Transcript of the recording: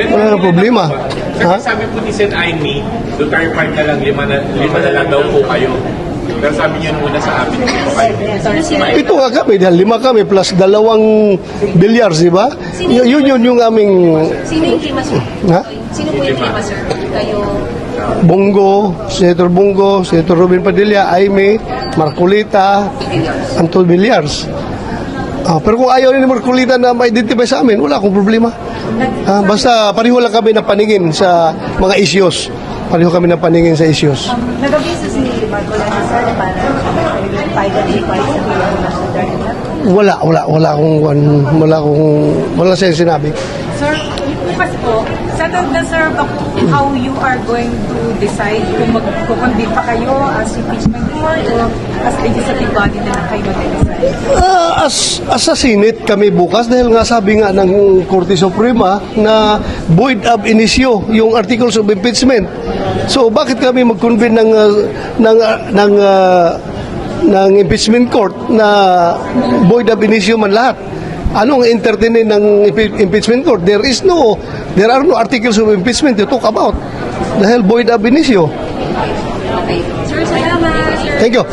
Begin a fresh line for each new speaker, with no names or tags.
Wala nang problema.
Kasi
Ha?
sabi po ni Sen. Aimee, Duterte Park na lang, lima na lang daw po kayo. Pero sabi niyo nung una sa amin, hindi po kayo.
Ito nga kami, dahil 5 kami plus 2 bilyars, di ba? Yun yung aming
Sino yung lima, sir?
Ha?
Sino po yung lima, sir? Kayo,
Bongo, Senator Bongo, Senator Robin Padilla, Aimee, Marcolita, Antol Bilyars. Pero kung ayaw ni Marcolita na ma-identify sa amin, wala akong problema. Basta pareho lang kami na paningin sa mga issues. Pareho kami na paningin sa issues.
Nag-abisa si Marcoleta, sir, para identify sa mga
Wala siya sinabi.
Sir, bukas po, settled na sir how you are going to decide kung magkukundi pa kayo as impeachment court o as legislative body na lang kayo mag-decide?
As sa Senate kami bukas dahil nga sabi nga ng Korte Suprema na void ab initio yung articles of impeachment. So bakit kami mag-convene ng impeachment court na void ab initio man lahat? Anong entertainin ng impeachment court? There are no articles of impeachment to talk about dahil void ab initio.
okay. Sir, salamat, sir.
Thank you.